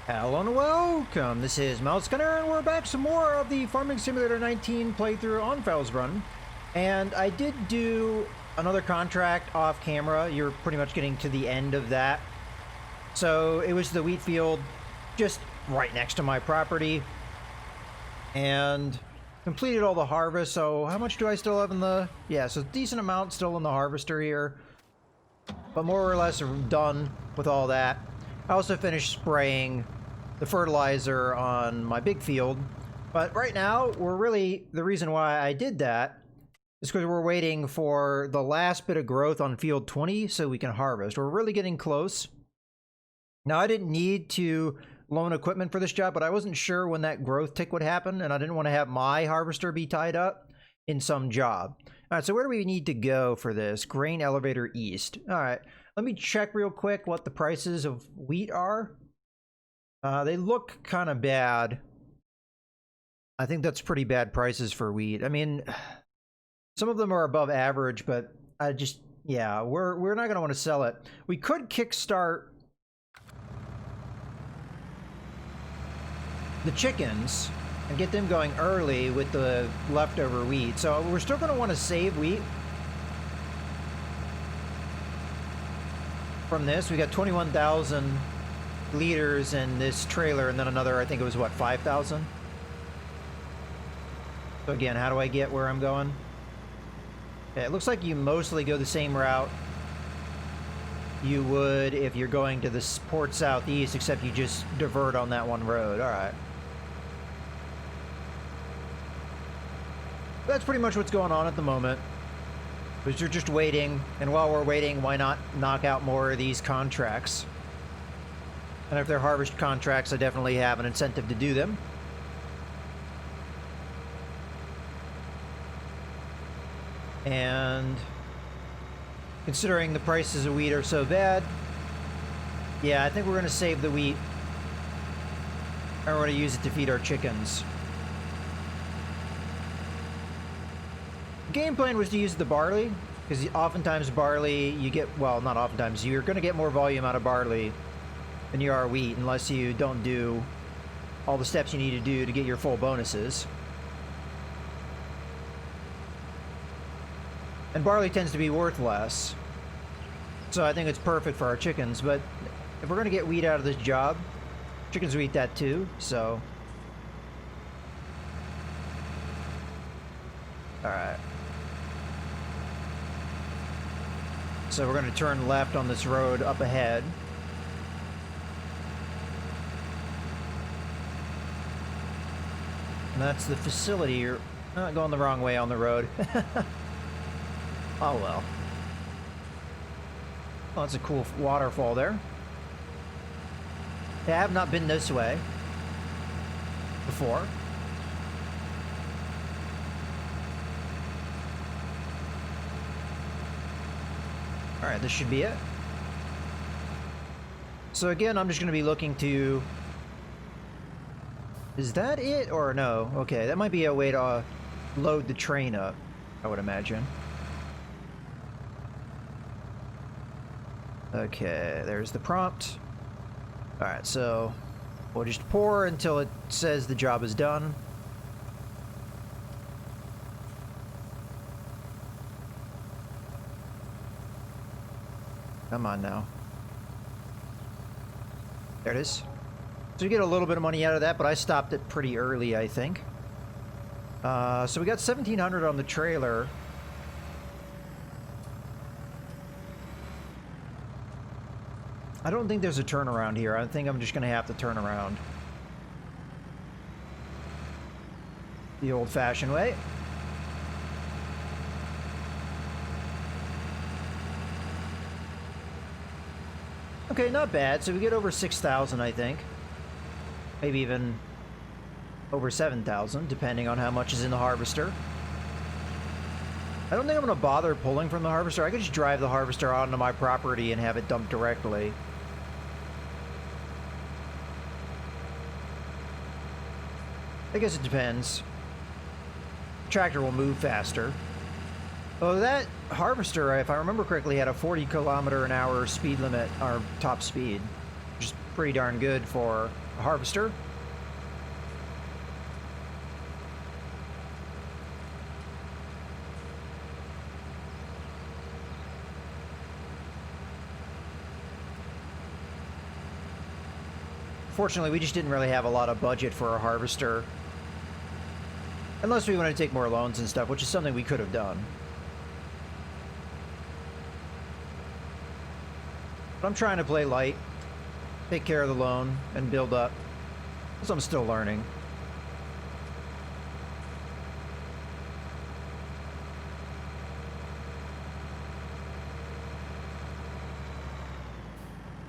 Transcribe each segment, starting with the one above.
Hello and welcome, this is Mouse Gunner, and we're back some more of the Farming Simulator 19 playthrough on Felsbrunn. And I did do another contract off camera. You're pretty much getting to the end of that. So it was the wheat field just right next to my property. And completed all the harvest, so how much do I still have in the... Yeah, so decent amount still in the harvester here. But more or less done with all that. I also finished spraying the fertilizer on my big field, but right now we're really, the reason why I did that is because we're waiting for the last bit of growth on field 20 so we can harvest. We're really getting close. Now, I didn't need to loan equipment for this job, but I wasn't sure when that growth tick would happen, and I didn't want to have my harvester be tied up in some job. All right, so where do we need to go for this? Grain elevator east. All right. Let me check real quick what the prices of wheat are. They look kind of bad. I think that's pretty bad prices for wheat. I mean, some of them are above average, but I just, yeah, we're not going to want to sell it. We could kickstart the chickens and get them going early with the leftover wheat. So we're still going to want to save wheat. From this, we got 21,000 liters in this trailer, and then another, I think it was what, 5,000? So again, how do I get where I'm going? Okay, it looks like you mostly go the same route you would if you're going to the port southeast, except you just divert on that one road. All right. That's pretty much what's going on at the moment. Because you're just waiting, and while we're waiting, why not knock out more of these contracts? And if they're harvest contracts, I definitely have an incentive to do them. And considering the prices of wheat are so bad, yeah, I think we're going to save the wheat. And we're going to use it to feed our chickens. Game plan was to use the barley, because oftentimes barley, you get, well, not oftentimes, you're going to get more volume out of barley than you are wheat, unless you don't do all the steps you need to do to get your full bonuses. And barley tends to be worth less, so I think it's perfect for our chickens. But if we're going to get wheat out of this job, chickens will eat that too, so... Alright. So we're going to turn left on this road up ahead. And that's the facility. You're not going the wrong way on the road. Oh well. Oh, that's a cool waterfall there. Yeah, I have not been this way before. Alright, this should be it. So again, I'm just going to be looking to... Is that it or no? Okay, that might be a way to load the train up, I would imagine. Okay, there's the prompt. Alright, so we'll just pour until it says the job is done. Come on now. There it is. So we get a little bit of money out of that, but I stopped it pretty early, I think. So we got 1,700 on the trailer. I don't think there's a turnaround here. I think I'm just going to have to turn around the old-fashioned way. Okay, not bad. So we get over 6,000, I think. Maybe even over 7,000, depending on how much is in the harvester. I don't think I'm going to bother pulling from the harvester. I could just drive the harvester onto my property and have it dumped directly. I guess it depends. Tractor will move faster. Oh, that harvester, if I remember correctly, had a 40 km/h speed limit, or top speed. Just pretty darn good for a harvester. Fortunately, we just didn't really have a lot of budget for a harvester. Unless we wanted to take more loans and stuff, which is something we could have done. But I'm trying to play light, take care of the loan, and build up. Because I'm still learning.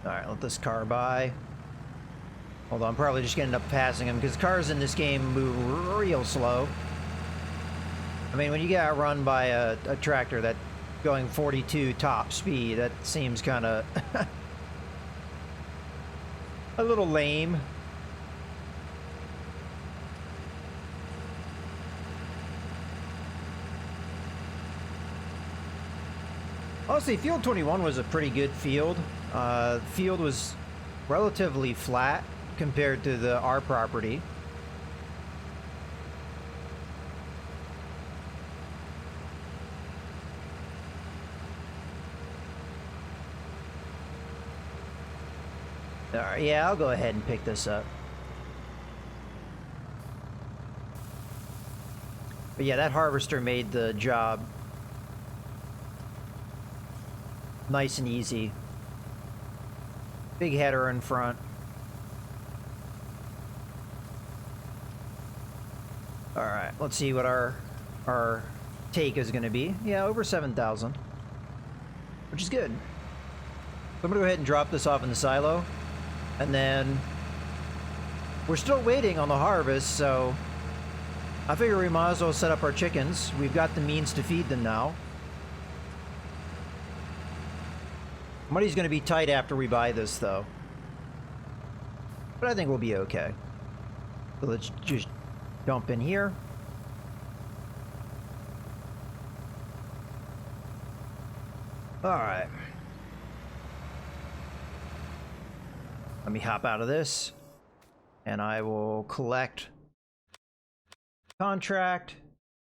Alright, let this car by. Although I'm probably just going to end up passing him, because cars in this game move real slow. I mean, when you get run by a tractor that's going 42 top speed, that seems kind of a little lame. Honestly, Field 21 was a pretty good field. The field was relatively flat compared to our property. Alright, yeah, I'll go ahead and pick this up. But yeah, that harvester made the job nice and easy. Big header in front. Alright, let's see what our take is going to be. Yeah, over 7,000. Which is good. So I'm going to go ahead and drop this off in the silo. And then we're still waiting on the harvest, so I figure we might as well set up our chickens. We've got the means to feed them now. Money's going to be tight after we buy this, though. But I think we'll be okay. So let's just jump in here. Alright. Let me hop out of this. And I will collect contract.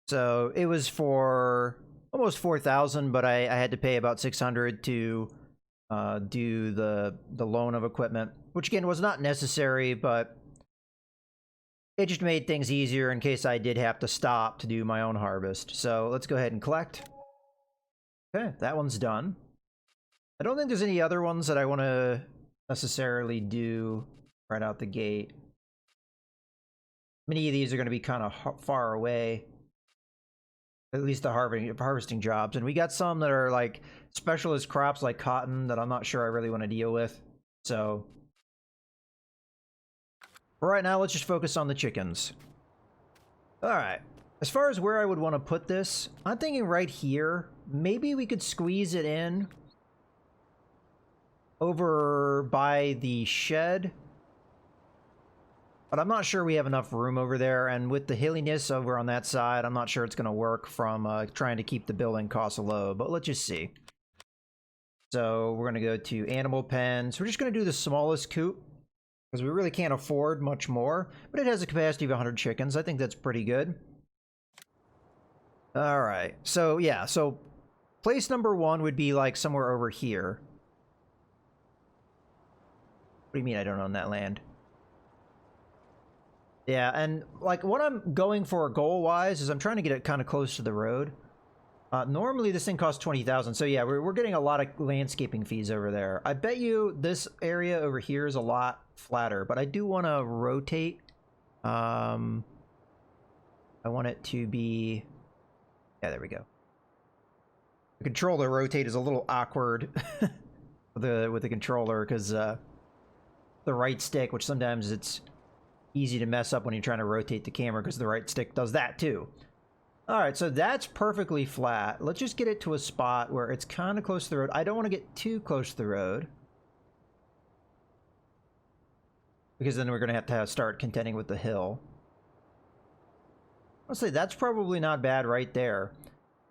So it was for almost 4,000, but I had to pay about 600 to do the loan of equipment, which again was not necessary, but it just made things easier in case I did have to stop to do my own harvest. So let's go ahead and collect. Okay, that one's done. I don't think there's any other ones that I want to necessarily do right out the gate. Many of these are going to be kind of far away. At least the harvesting jobs. And we got some that are like specialist crops like cotton that I'm not sure I really want to deal with. So for right now, let's just focus on the chickens. Alright. As far as where I would want to put this, I'm thinking right here. Maybe we could squeeze it in over by the shed. But I'm not sure we have enough room over there, and with the hilliness over on that side, I'm not sure it's going to work from trying to keep the building costs low, but let's just see. So we're going to go to animal pens. We're just going to do the smallest coop, because we really can't afford much more, but it has a capacity of 100 chickens. I think that's pretty good. Alright, so yeah, so place number 1 would be like somewhere over here. What do you mean I don't own that land? Yeah, and like what I'm going for goal-wise is I'm trying to get it kind of close to the road. Normally this thing costs 20,000, so yeah, we're getting a lot of landscaping fees over there. I bet you this area over here is a lot flatter, but I do want to rotate. I want it to be... Yeah, there we go. The controller rotate is a little awkward with the controller because the right stick, which sometimes it's easy to mess up when you're trying to rotate the camera because the right stick does that too. Alright, so that's perfectly flat. Let's just get it to a spot where it's kind of close to the road. I don't want to get too close to the road, because then we're going to have start contending with the hill. I'll say that's probably not bad right there.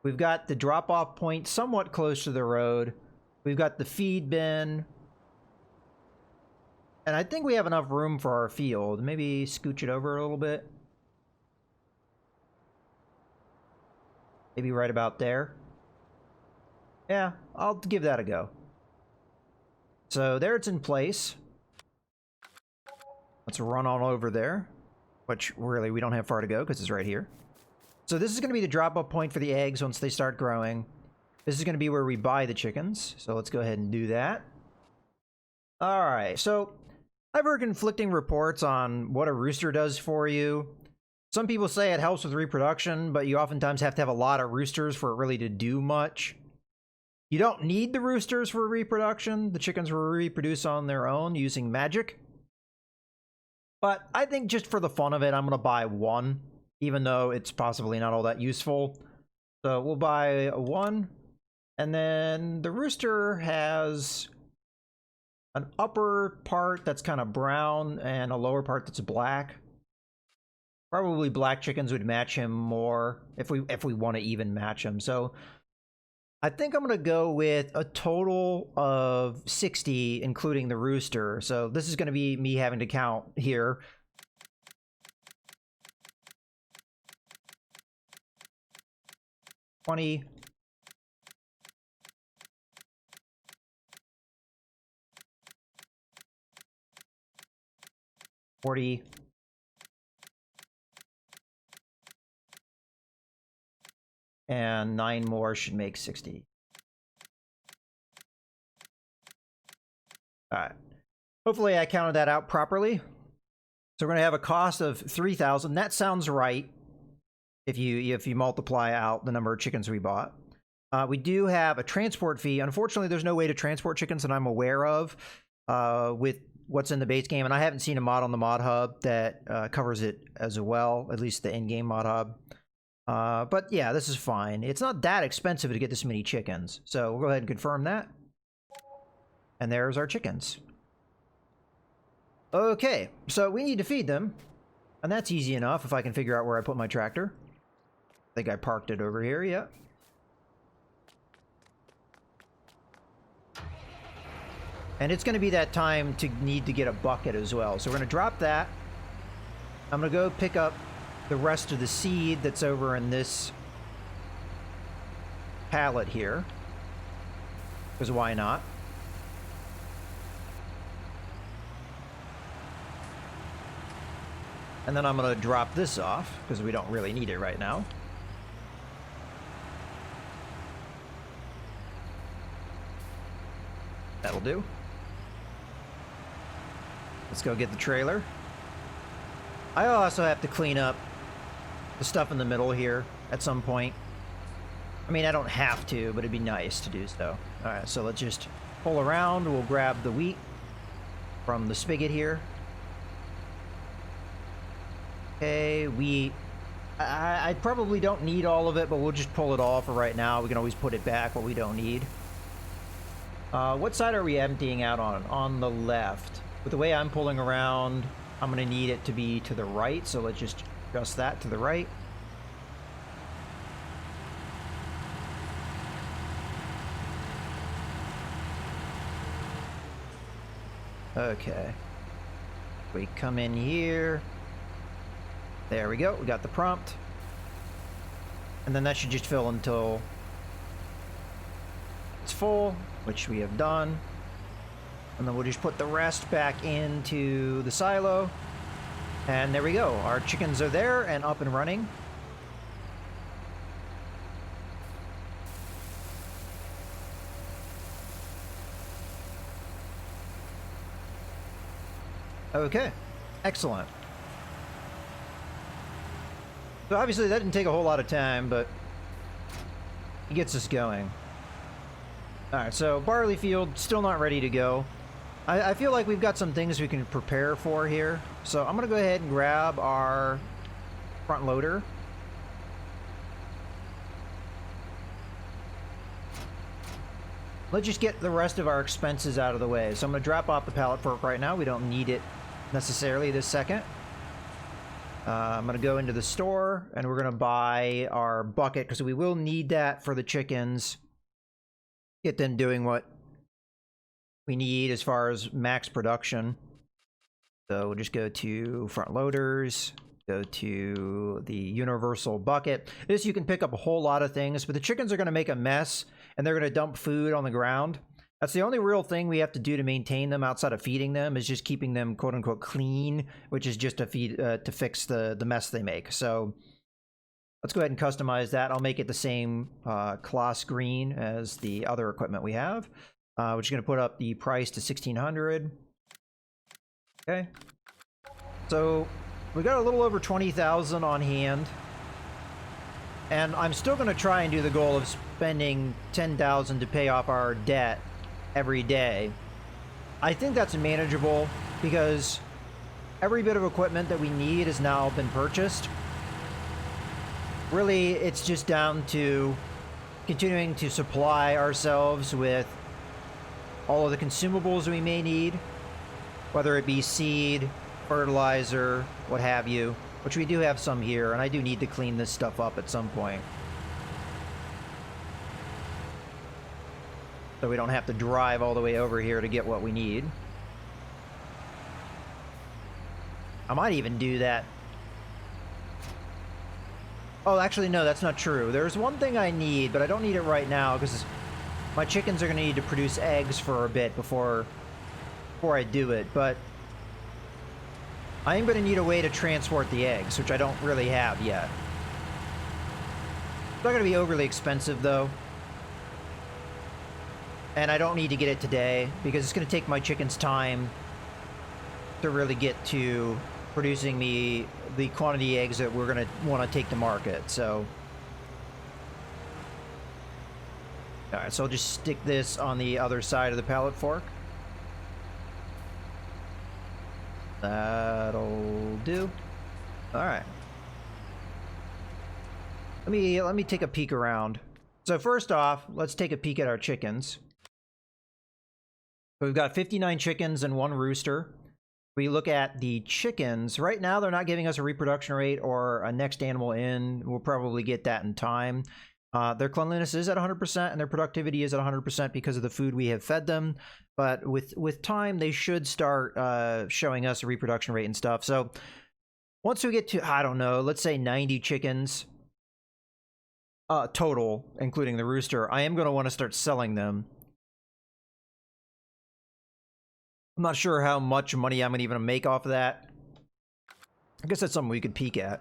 We've got the drop-off point somewhat close to the road. We've got the feed bin. And I think we have enough room for our field. Maybe scooch it over a little bit. Maybe right about there. Yeah, I'll give that a go. So there it's in place. Let's run on over there. Which, really, we don't have far to go because it's right here. So this is going to be the drop-off point for the eggs once they start growing. This is going to be where we buy the chickens. So let's go ahead and do that. Alright, so I've heard conflicting reports on what a rooster does for you. Some people say it helps with reproduction, but you oftentimes have to have a lot of roosters for it really to do much. You don't need the roosters for reproduction. The chickens will reproduce on their own using magic. But I think just for the fun of it, I'm going to buy one, even though it's possibly not all that useful. So we'll buy one. And then the rooster has an upper part that's kind of brown and a lower part that's black. Probably black chickens would match him more if we want to even match him. So I think I'm going to go with a total of 60, including the rooster. So this is going to be me having to count here. $20. $40. And 9 more should make 60. All right. Hopefully I counted that out properly. So we're going to have a cost of 3,000. That sounds right if you multiply out the number of chickens we bought. We do have a transport fee. Unfortunately, there's no way to transport chickens that I'm aware of with what's in the base game, and I haven't seen a mod on the mod hub that covers it as well, at least the in-game mod hub. But yeah, this is fine. It's not that expensive to get this many chickens. So we'll go ahead and confirm that. And there's our chickens. Okay, so we need to feed them. And that's easy enough if I can figure out where I put my tractor. I think I parked it over here, yeah. And it's going to be that time to need to get a bucket as well. So we're going to drop that. I'm going to go pick up the rest of the seed that's over in this pallet here. Because why not? And then I'm going to drop this off, because we don't really need it right now. That'll do. Let's go get the trailer. I also have to clean up the stuff in the middle here at some point. I mean, I don't have to, but it'd be nice to do so. Alright, so let's just pull around. We'll grab the wheat from the spigot here. Okay, wheat. I probably don't need all of it, but we'll just pull it all for right now. We can always put it back what we don't need. What side are we emptying out on? On the left. With the way I'm pulling around, I'm going to need it to be to the right, so let's just adjust that to the right. Okay. We come in here. There we go. We got the prompt. And then that should just fill until it's full, which we have done. And then we'll just put the rest back into the silo. And there we go. Our chickens are there and up and running. Okay. Excellent. So obviously that didn't take a whole lot of time, but it gets us going. Alright, so barley field, still not ready to go. I feel like we've got some things we can prepare for here. So I'm going to go ahead and grab our front loader. Let's just get the rest of our expenses out of the way. So I'm going to drop off the pallet fork right now. We don't need it necessarily this second. I'm going to go into the store and we're going to buy our bucket because we will need that for the chickens. Get them doing what we need as far as max production. So we'll just go to front loaders, go to the universal bucket. This, you can pick up a whole lot of things, but the chickens are going to make a mess and they're going to dump food on the ground. That's the only real thing we have to do to maintain them outside of feeding them, is just keeping them quote unquote clean, which is just to fix the mess they make. So let's go ahead and customize that. I'll make it the same Kloss green as the other equipment we have. We're just going to put up the price to 1,600. Okay. So we got a little over 20,000 on hand. And I'm still going to try and do the goal of spending 10,000 to pay off our debt every day. I think that's manageable because every bit of equipment that we need has now been purchased. Really, it's just down to continuing to supply ourselves with all of the consumables we may need, whether it be seed, fertilizer, what have you, which we do have some here, and I do need to clean this stuff up at some point, so we don't have to drive all the way over here to get what we need. I might even do that. Oh, actually, no, that's not true. There's one thing I need, but I don't need it right now because my chickens are going to need to produce eggs for a bit before I do it, but I am going to need a way to transport the eggs, which I don't really have yet. It's not going to be overly expensive, though. And I don't need to get it today, because it's going to take my chickens time to really get to producing me the quantity of eggs that we're going to want to take to market, so... Alright, so I'll just stick this on the other side of the pallet fork. That'll do. Alright. Let me take a peek around. So first off, let's take a peek at our chickens. So we've got 59 chickens and 1 rooster. We look at the chickens. Right now, they're not giving us a reproduction rate or a next animal in. We'll probably get that in time. Their cleanliness is at 100% and their productivity is at 100% because of the food we have fed them. But with time, they should start showing us a reproduction rate and stuff. So once we get to, I don't know, let's say 90 chickens total, including the rooster, I am going to want to start selling them. I'm not sure how much money I'm even going to make off of that. I guess that's something we could peek at.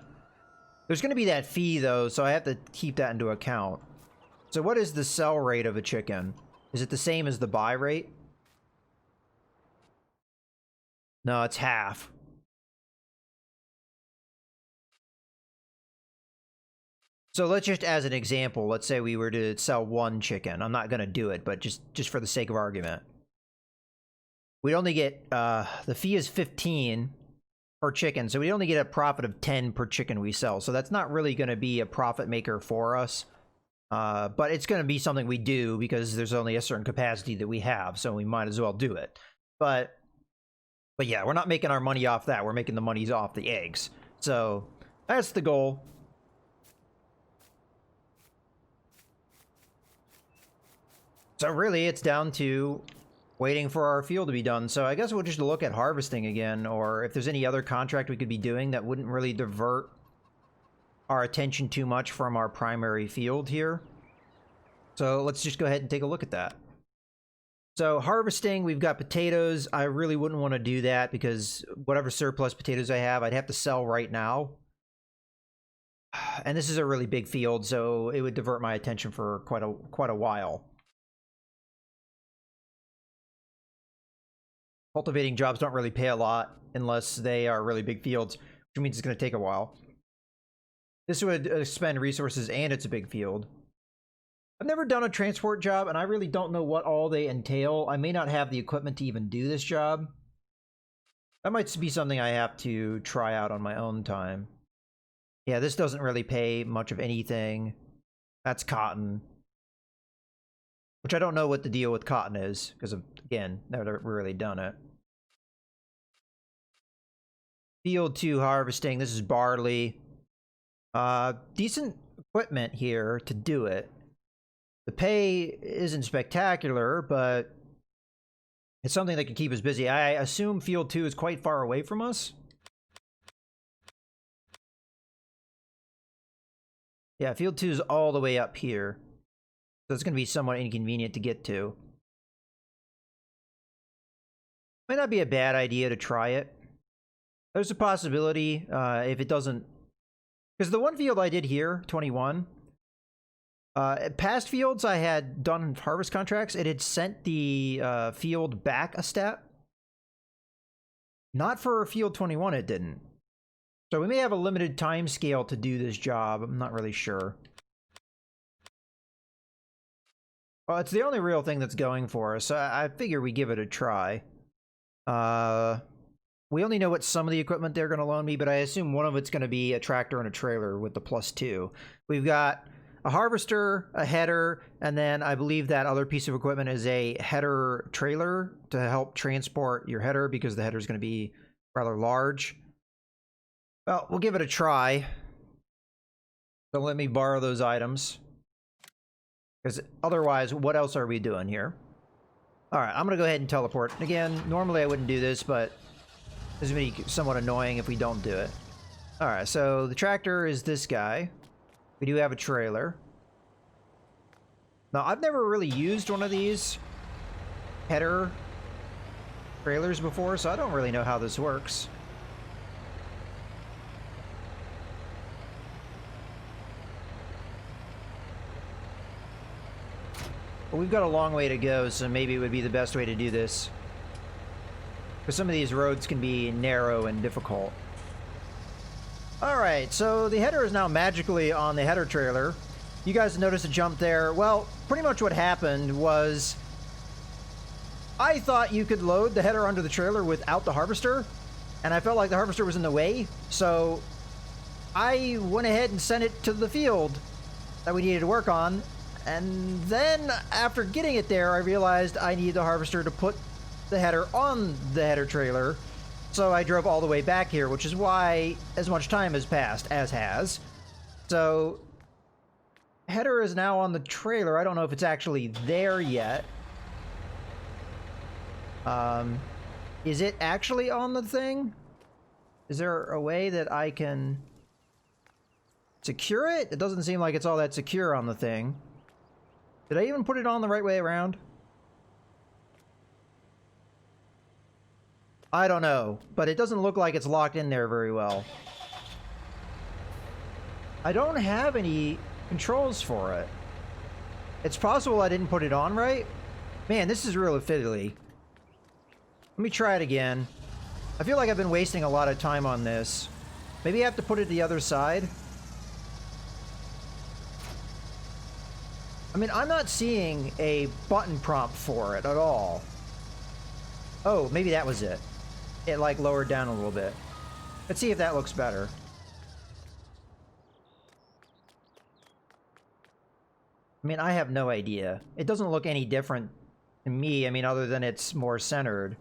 There's going to be that fee, though, so I have to keep that into account. So what is the sell rate of a chicken? Is it the same as the buy rate? No, it's half. So let's just, as an example, let's say we were to sell 1 chicken. I'm not going to do it, but just for the sake of argument. We'd only get, the fee is 15 per chicken, so we only get a profit of 10 per chicken we sell. So that's not really going to be a profit maker for us. But it's going to be something we do because there's only a certain capacity that we have, so we might as well do it. But yeah, we're not making our money off that. We're making the monies off the eggs. So that's the goal. So really, it's down to waiting for our field to be done. So I guess we'll just look at harvesting again, or if there's any other contract we could be doing that wouldn't really divert our attention too much from our primary field here. So let's just go ahead and take a look at that. So harvesting, we've got potatoes. I really wouldn't want to do that because whatever surplus potatoes I have, I'd have to sell right now. And this is a really big field, so it would divert my attention for quite a while. Cultivating jobs don't really pay a lot unless they are really big fields, which means it's going to take a while. This would expend resources and it's a big field. I've never done a transport job and I really don't know what all they entail. I may not have the equipment to even do this job. That might be something I have to try out on my own time. Yeah, this doesn't really pay much of anything. That's cotton. Which I don't know what the deal with cotton is, because, again, never really done it. Field 2 harvesting, this is barley. Decent equipment here to do it. The pay isn't spectacular, but It's something that can keep us busy. I assume Field 2 is quite far away from us. Yeah, Field 2 is all the way up here. So it's going to be somewhat inconvenient to get to. Might not be a bad idea to try it. There's a possibility if it doesn't... Because the one field I did here, 21, past fields I had done harvest contracts, it had sent the field back a step. Not for field 21, it didn't. So we may have a limited time scale to do this job. I'm not really sure. Well, it's the only real thing that's going for us, so I figure we give it a try. We only know what some of the equipment they're going to loan me, but I assume one of it's going to be a tractor and a trailer with the +2. We've got a harvester, a header, and then I believe that other piece of equipment is a header trailer to help transport your header because the header is going to be rather large. Well, we'll give it a try. Don't let me borrow those items. Because otherwise, what else are we doing here? Alright, I'm going to go ahead and teleport. Again, normally I wouldn't do this, but this is going to be somewhat annoying if we don't do it. Alright, so the tractor is this guy. We do have a trailer. Now, I've never really used one of these header trailers before, so I don't really know how this works. But we've got a long way to go, so maybe it would be the best way to do this. Because some of these roads can be narrow and difficult. Alright, so the header is now magically on the header trailer. You guys noticed a jump there. Well, pretty much what happened was I thought you could load the header onto the trailer without the harvester, and I felt like the harvester was in the way, so I went ahead and sent it to the field that we needed to work on. And then, after getting it there, I realized I needed the harvester to put the header on the header trailer. So I drove all the way back here, which is why as much time has passed as has. So, header is now on the trailer. I don't know if it's actually there yet. Is it actually on the thing? Is there a way that I can secure it? It doesn't seem like it's all that secure on the thing. Did I even put it on the right way around? I don't know, but it doesn't look like it's locked in there very well. I don't have any controls for it. It's possible I didn't put it on right. Man, this is real fiddly. Let me try it again. I feel like I've been wasting a lot of time on this. Maybe I have to put it the other side. I mean, I'm not seeing a button prompt for it at all. Oh, maybe that was it. It, like, lowered down a little bit. Let's see if that looks better. I mean, I have no idea. It doesn't look any different to me, I mean, other than it's more centered.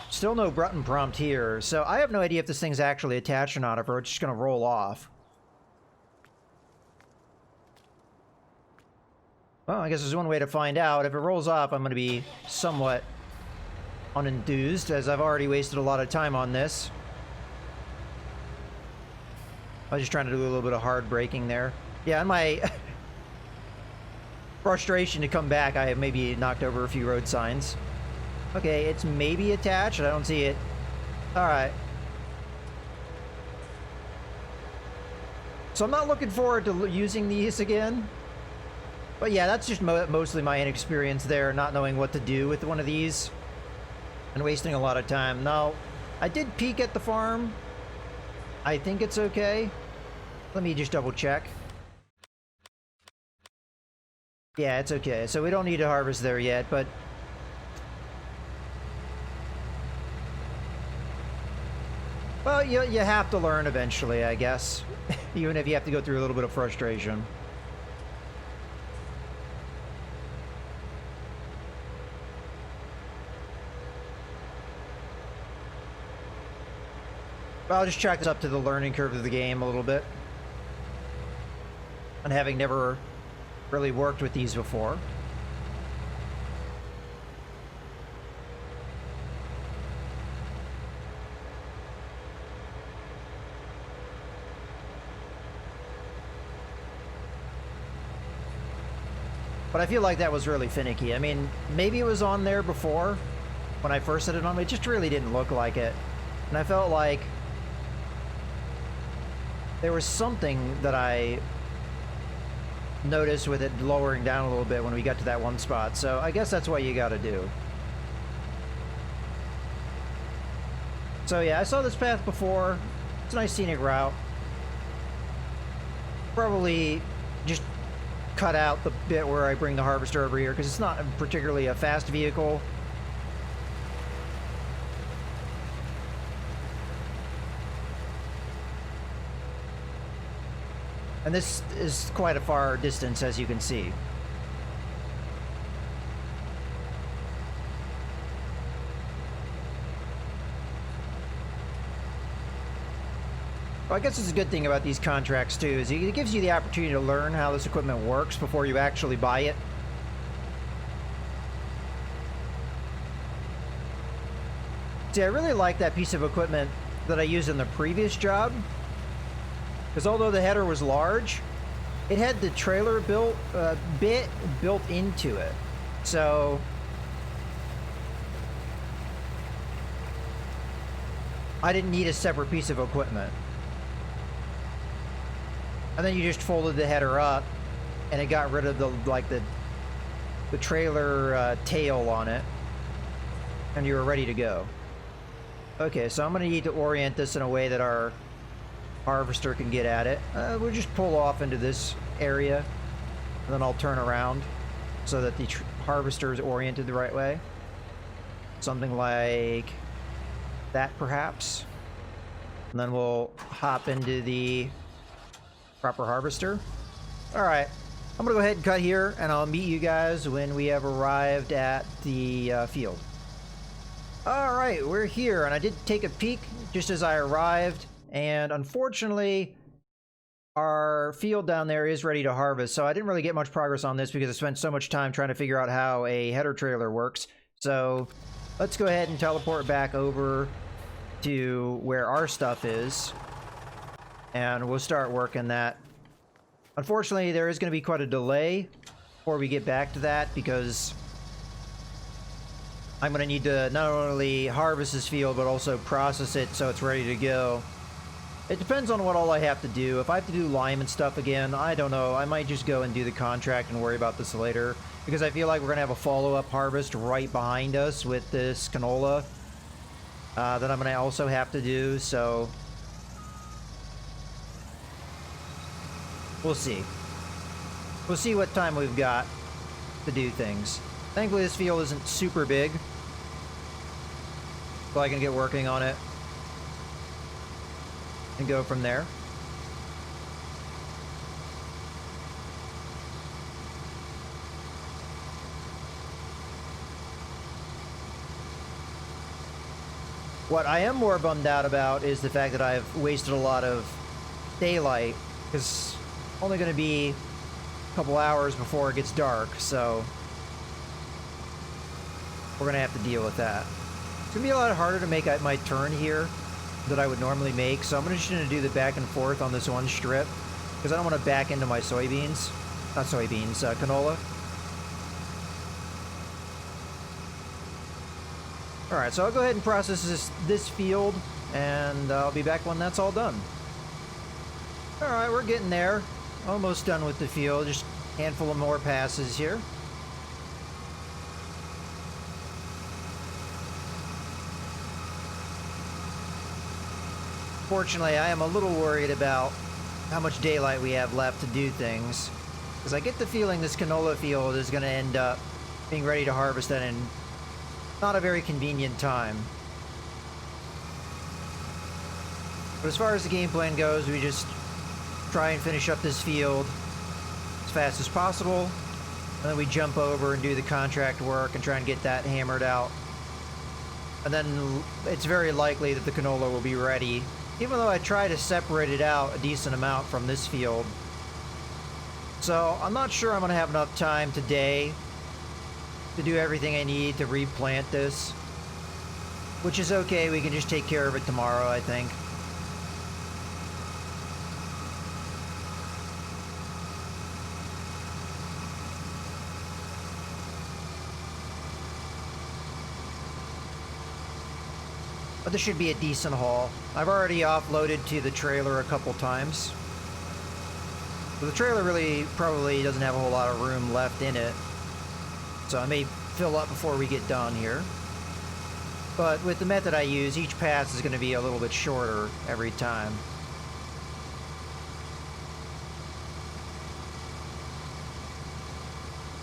Still no button prompt here, so I have no idea if this thing's actually attached or not, if it's just gonna roll off. Well, I guess there's one way to find out. If it rolls off, I'm going to be somewhat unenthused, as I've already wasted a lot of time on this. I was just trying to do a little bit of hard braking there. Yeah, in my frustration to come back, I have maybe knocked over a few road signs. Okay, it's maybe attached. I don't see it. Alright. So I'm not looking forward to using these again. But yeah, that's just mostly my inexperience there, not knowing what to do with one of these. And wasting a lot of time. Now, I did peek at the farm. I think it's okay. Let me just double check. Yeah, it's okay. So we don't need to harvest there yet, but... Well, you have to learn eventually, I guess. Even if you have to go through a little bit of frustration. Well, I'll just track this up to the learning curve of the game a little bit. And having never really worked with these before. But I feel like that was really finicky. I mean, maybe it was on there before when I first set it on, but it just really didn't look like it. And I felt like there was something that I noticed with it lowering down a little bit when we got to that one spot. So I guess that's what you got to do. So yeah, I saw this path before. It's a nice scenic route. Probably just cut out the bit where I bring the harvester over here because it's not particularly a fast vehicle. And this is quite a far distance, as you can see. Well, I guess it's a good thing about these contracts too, is it gives you the opportunity to learn how this equipment works before you actually buy it. See, I really like that piece of equipment that I used in the previous job, because although the header was large, it had the trailer bit built into it. So I didn't need a separate piece of equipment. And then you just folded the header up, and it got rid of the trailer tail on it, and you were ready to go. Okay, so I'm going to need to orient this in a way that our harvester can get at it. We'll just pull off into this area, and then I'll turn around so that the harvester is oriented the right way. Something like that, perhaps. And then we'll hop into the proper harvester. All right, I'm gonna go ahead and cut here, and I'll meet you guys when we have arrived at the field. All right, we're here, and I did take a peek just as I arrived, and unfortunately our field down there is ready to harvest, so I didn't really get much progress on this because I spent so much time trying to figure out how a header trailer works. So let's go ahead and teleport back over to where our stuff is, and we'll start working that. Unfortunately, there is going to be quite a delay before we get back to that, because I'm going to need to not only harvest this field, but also process it so it's ready to go. It depends on what all I have to do. If I have to do lime and stuff again, I don't know. I might just go and do the contract and worry about this later, because I feel like we're going to have a follow-up harvest right behind us with this canola that I'm going to also have to do, so we'll see. We'll see what time we've got to do things. Thankfully, this field isn't super big, so I can get working on it and go from there. What I am more bummed out about is the fact that I've wasted a lot of daylight, because it's only going to be a couple hours before it gets dark, so we're going to have to deal with that. It's going to be a lot harder to make my turn here that I would normally make, so I'm just going to do the back and forth on this one strip, because I don't want to back into my soybeans. Not soybeans, canola. Alright, so I'll go ahead and process this field, and I'll be back when that's all done. Alright, we're getting there. Almost done with the field, just a handful of more passes here. Fortunately, I am a little worried about how much daylight we have left to do things, because I get the feeling this canola field is going to end up being ready to harvest at in not a very convenient time. But as far as the game plan goes, we just try and finish up this field as fast as possible, and then we jump over and do the contract work and try and get that hammered out. And then it's very likely that the canola will be ready, even though I try to separate it out a decent amount from this field. So I'm not sure I'm going to have enough time today to do everything I need to replant this, which is okay. We can just take care of it tomorrow, I think. But this should be a decent haul. I've already offloaded to the trailer a couple times. But the trailer really probably doesn't have a whole lot of room left in it. So I may fill up before we get done here. But with the method I use, each pass is going to be a little bit shorter every time.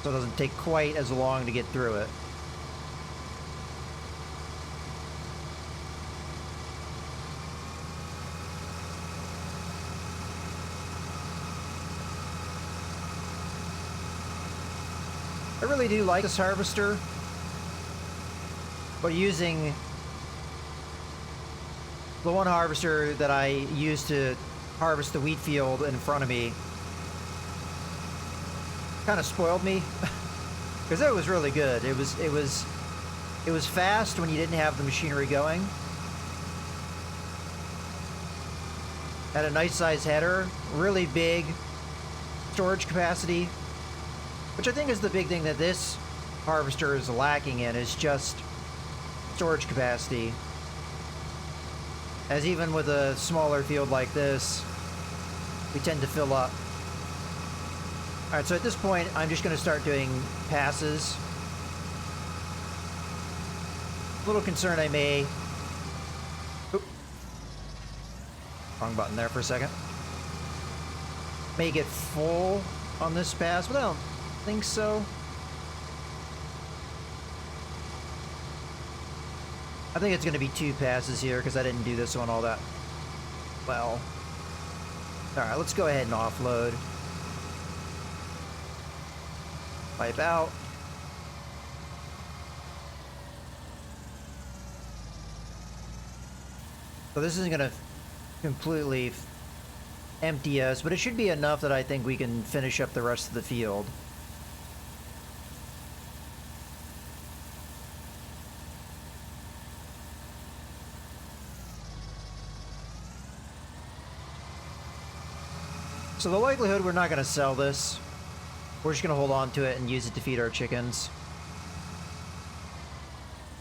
So it doesn't take quite as long to get through it. I really do like this harvester, but using the one harvester that I used to harvest the wheat field in front of me kind of spoiled me because it was really good. It was fast when you didn't have the machinery going. Had a nice size header, really big storage capacity, which I think is the big thing that this harvester is lacking in, is just storage capacity. As even with a smaller field like this, we tend to fill up. Alright, so at this point, I'm just going to start doing passes. A little concerned I may... Oop. Wrong button there for a second. May get full on this pass, but I don't think so. I think it's going to be 2 passes here because I didn't do this one all that well. Alright, let's go ahead and offload. Wipe out. So this isn't going to completely empty us, but it should be enough that I think we can finish up the rest of the field. So the likelihood we're not going to sell this. We're just going to hold on to it and use it to feed our chickens.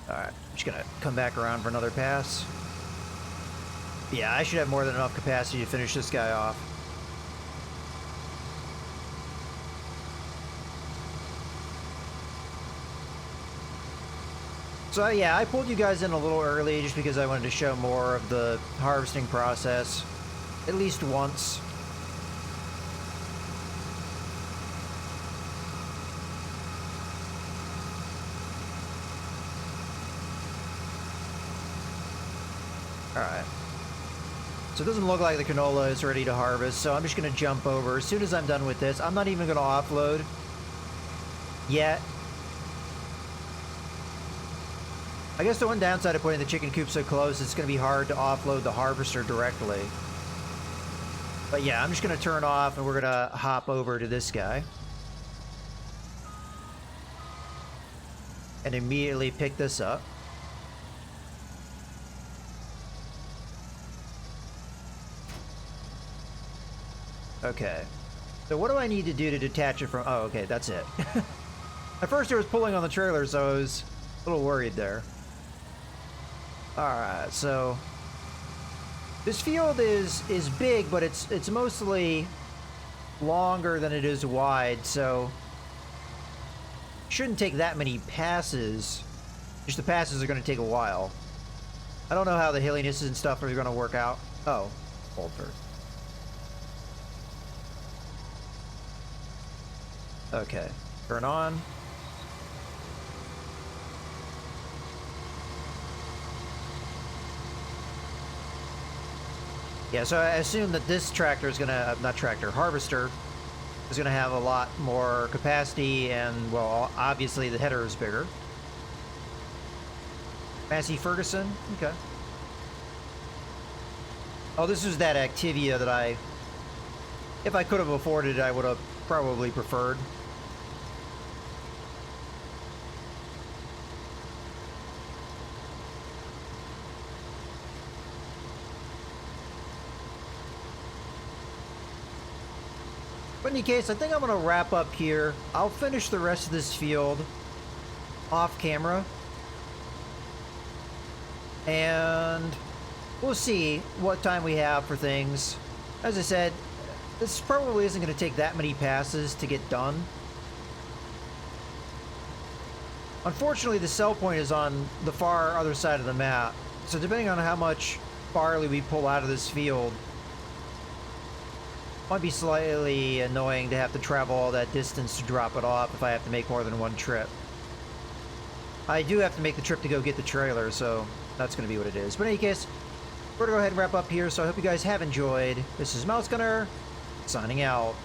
Alright, I'm just going to come back around for another pass. Yeah, I should have more than enough capacity to finish this guy off. So yeah, I pulled you guys in a little early just because I wanted to show more of the harvesting process. At least once. Alright. So it doesn't look like the canola is ready to harvest, so I'm just going to jump over. As soon as I'm done with this, I'm not even going to offload yet. I guess the one downside of putting the chicken coop so close, it's going to be hard to offload the harvester directly. But yeah, I'm just going to turn off and we're going to hop over to this guy. And immediately pick this up. Okay. So what do I need to do to detach it from... Oh, okay, that's it. At first it was pulling on the trailer, so I was a little worried there. Alright, so... This field is big, but it's mostly longer than it is wide, so... Shouldn't take that many passes. Just the passes are going to take a while. I don't know how the hillinesses and stuff are going to work out. Oh, Bolter. Okay, turn on. Yeah, so I assume that this tractor is gonna, not tractor, harvester, is gonna have a lot more capacity and, well, obviously the header is bigger. Massey Ferguson, okay. Oh, this is that Activia that I, if I could have afforded it, I would have probably preferred. But in any case, I think I'm going to wrap up here. I'll finish the rest of this field off camera. and we'll see what time we have for things. As I said, this probably isn't going to take that many passes to get done. Unfortunately, the sell point is on the far other side of the map, so depending on how much barley we pull out of this field, might be slightly annoying to have to travel all that distance to drop it off if I have to make more than one trip. I do have to make the trip to go get the trailer, so that's going to be what it is. But in any case, we're going to go ahead and wrap up here, so I hope you guys have enjoyed. This is Mouse Gunner, signing out.